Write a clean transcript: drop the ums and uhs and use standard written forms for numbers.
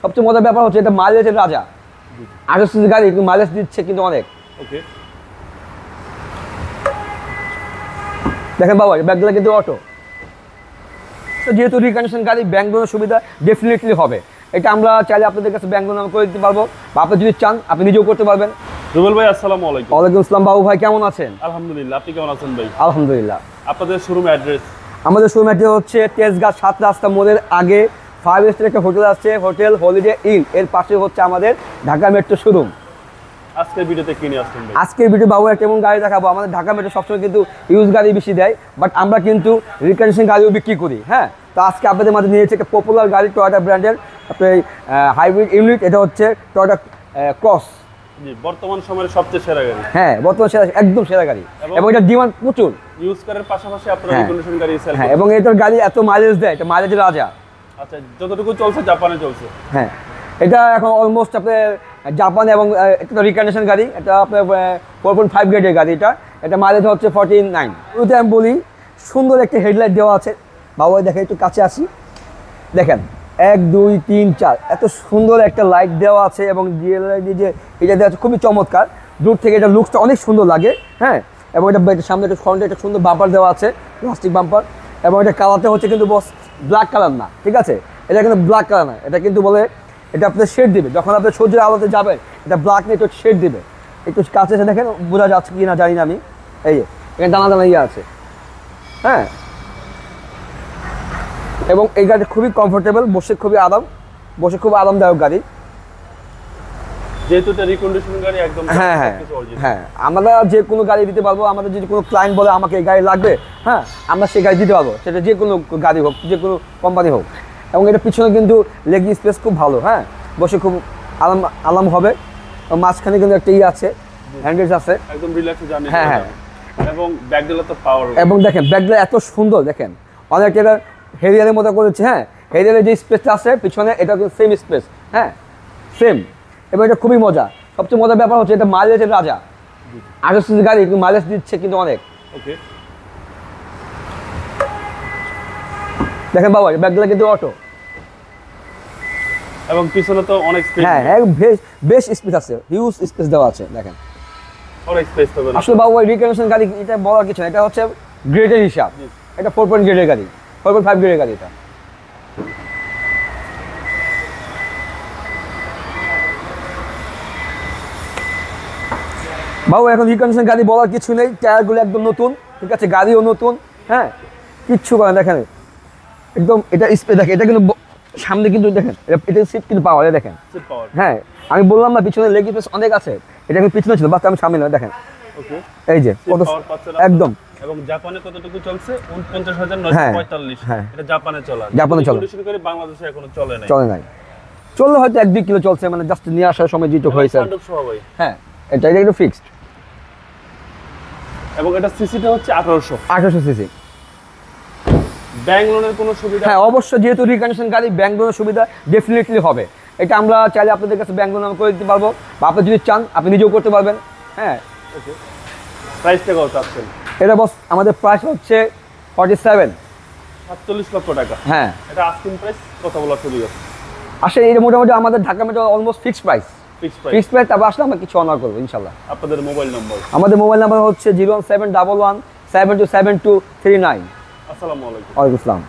সবচেয়ে মজার ব্যাপার হচ্ছে এটা মাইলেজের রাজা। 28 সিসি গাড়ি কিন্তু মাইলেজ দিচ্ছে কিন্তু অনেক। ওকে, দেখেন বাবা ব্যাগগুলো কিন্তু অটো। তো যেহেতু রিকন্ডিশন গাড়ি ব্যাংক লোনের সুবিধা ডেফিনেটলি হবে। এটা আমরা চাইলে আপনাদের কাছে ব্যাংক লোন করে দিতে পারবো, বা আপনি যদি চান আপনি নিজেও করতে পারবেন। রুবেল ভাই আসসালামু আলাইকুম। ওয়ালাইকুম আসসালাম বাবু ভাই, কেমন আছেন? আলহামদুলিল্লাহ, আপনি কেমন আছেন ভাই? আলহামদুলিল্লাহ। আপনাদের শোরুম অ্যাড্রেস? আমাদের শোরুম অ্যাড্রেস হচ্ছে তেজগাঁ 7 রাস্তা মোড়ের আগে 5 স্টার একটা হোটেল আছে, হোটেল হলিডে ইন, এর পাশে হচ্ছে আমাদের ঢাকা মেট্রো শোরুম। আজকের ভিডিওতে কি নিয়ে আসছেন ভাই? আজকের ভিডিও বাবু একটা এমন গাড়ি দেখাবো, আমাদের ঢাকা মেট্রো সবসময় কিন্তু ইউজ গাড়ি বেশি দেয়, বাট আমরা কিন্তু রিকন্ডিশন গাড়িও বিক্রি করি। হ্যাঁ, তো আজকে আপনাদের মাঝে নিয়েছে একটা পপুলার গাড়ি টয়োটা ব্র্যান্ডের আপনার হাইব্রিড ইউনিট। এটা হচ্ছে টয়োটা ক্রস। জি, বর্তমান সময়ের সবচেয়ে সেরা গাড়ি। হ্যাঁ, বর্তমান সেরা, একদম সেরা গাড়ি, এবং এটা ডিমান্ড প্রচুর। ইউজ করার পাশাপাশি আপনারা হ্যাঁ। রিকন্ডিশন গাড়ি সেল হ্যাঁ, করেন। এবং এটার গাড়ি এত মাইলেজ দেয়, এটা মাইলেজের রাজা। আচ্ছা, যতটুকু চলছে জাপানে চলছে। হ্যাঁ, এটা এখন অলমোস্ট আপনার জাপান, এবং এটা রিকন্ডিশন গাড়ি, এটা আপনার 4.5 গ্রেডের গাড়ি। এটা মাইলেজ হচ্ছে 49। শুরুতে আমি বলি, সুন্দর একটা হেডলাইট দেওয়া আছে। বাবা দেখে একটু কাছে আসি, দেখেন 1 2 3 4 এত সুন্দর একটা লাইট দেওয়া আছে, এবং জিএলইডি যে এটা দেওয়া আছে খুবই চমৎকার। দূর থেকে এটা লুকসটা অনেক সুন্দর লাগে। হ্যাঁ, এবং এটা সামনে একটা ফ্রন্টে একটা সুন্দর বাম্পার দেওয়া আছে, প্লাস্টিক বাম্পার, এবং এটা কালারটা হচ্ছে কিন্তু বস ব্ল্যাক কালার না, ঠিক আছে? এটা কিন্তু ব্ল্যাক কালার না, এটা কিন্তু বলে এটা আপনার শেড দিবে যখন আপনি সূর্যের আলোতে যাবেন, এটা ব্ল্যাক নিয়ে একটু শেড দিবে। একটু কাছে এসে দেখেন, বোঝা যাচ্ছে কি না জানি না আমি। এই যে এখানে দানা দানা ইয়ে আছে। হ্যাঁ, এবং এই গাড়ি খুবই কমফোর্টেবল, বসে খুব আরামদায়ক গাড়ি। যেহেতু এটা রিকন্ডিশন গাড়ি, একদম হ্যাঁ হ্যাঁ হ্যাঁ, আমরা যে কোনো গাড়ি দিতে পারবো। আমাদের যদি কোনো ক্লায়েন্ট বলে আমাকে এই গাড়ি লাগবে, হ্যাঁ, আমরা সেই গাড়ি দিতে পারবো, সেটা যে কোনো গাড়ি হোক, যে কোনো কোম্পানি হোক। এবং এটা পিছনে কিন্তু লেগ স্পেস খুব ভালো। হ্যাঁ, বসে খুব আরাম হবে। মাঝখানে কিন্তু একটা আছে, হ্যান্ডেলস আছে, একদম রিল্যাক্সে জার্নি। হ্যাঁ হ্যাঁ, এবং ব্যাকডেলা তো পাওয়ার। এবং দেখেন ব্যাগটা এত সুন্দর, দেখেন অনেক এটা হেরিয়ারের মতো করেছে। হ্যাঁ, হেরিয়ারের যে স্পেসটা আছে পিছনে, এটা কিন্তু সেম স্পেস। হ্যাঁ, সেম। এবং এটা খুবই মজা। সবচেয়ে মজার ব্যাপার হচ্ছে এটা মাইলেজের রাজা। 28 সিসি গাড়ি কিন্তু মাইলেজ দিচ্ছে কিন্তু অনেক। ওকে, দেখেন বাবা ব্যাগগুলো কিন্তু অটো। এবং পিছনে তো অনেক স্পেস। হ্যাঁ, বেশ স্পেস আছে, হিউজ স্পেস দেওয়া আছে। দেখেন অনেক স্পেস পাবেন। আসলে বাবু ওই রিকন্ডিশন গাড়ি এটা বলার কিছু না, এটা হচ্ছে গ্রেডের হিসাব। এটা 4 গ্রেডের গাড়ি, 4.5 গ্রেডের গাড়ি এটা। বাবু এখন রিকন্ডিশন গাড়ি বলার কিছু নেই, টায়ারগুলো একদম নতুন, ঠিক আছে, গাড়িও নতুন। হ্যাঁ, কিচ্ছু করে দেখেন, একদম এটা স্পেস দেখেন। এটা কিন্তু সামনে কিন্তু দেখেন, এটা সিট কিন্তু পাওয়ার, দেখেন। হ্যাঁ, আমি বললাম না পিছনে লেগ স্পেস অনেক আছে, এটা কিন্তু পিছনে ছিল, বাস আমি সামনে নয়। দেখেন ওকে, এই যে কত একদম। এবং জাপানে কতটুকু চলছে? 49,945। হ্যাঁ, এটা জাপানে চলা। জাপানে চলে, রিকন্ডিশন করে বাংলাদেশে এখনো চলে নাই। চললে হয়তো 1-2 কিলো চলছে, মানে জাস্ট নিয়ে আসার সময় যেটুক হয়েছে। হ্যাঁ, এটা একটু ফিক্সড। এবং এটা সিসিটা হচ্ছে 1800 সিসি। ব্যাংক লোনের কোনো সুবিধা? হ্যাঁ, অবশ্যই, যেহেতু রিকন্ডিশন গাড়ি ব্যাংক লোনের সুবিধা ডেফিনেটলি হবে। এটা আমরা চাইলে আপনাদের কাছে ব্যাংক লোন করে দিতে পারবো, বা আপনি যদি চান আপনি নিজেও করতে পারবেন। হ্যাঁ, ওকে, প্রাইসটা কত চাচ্ছেন? এটা বস আমাদের প্রাইস হচ্ছে 47 লক্ষ টাকা। হ্যাঁ, এটা আস্কিং প্রাইস, কথা বলার সুযোগ আছে। আসলে এটা মোটামুটি আমাদের Dhaka metro almost fixed price. Fixed price, তারপর আসলে আমরা কিছু অনার করবো ইনশাল্লাহ। আপনাদের মোবাইল নম্বর? আমাদের মোবাইল নাম্বার হচ্ছে 01711 727239। আসসালামু আলাইকুম। ওয়ালাইকুম আসসালাম।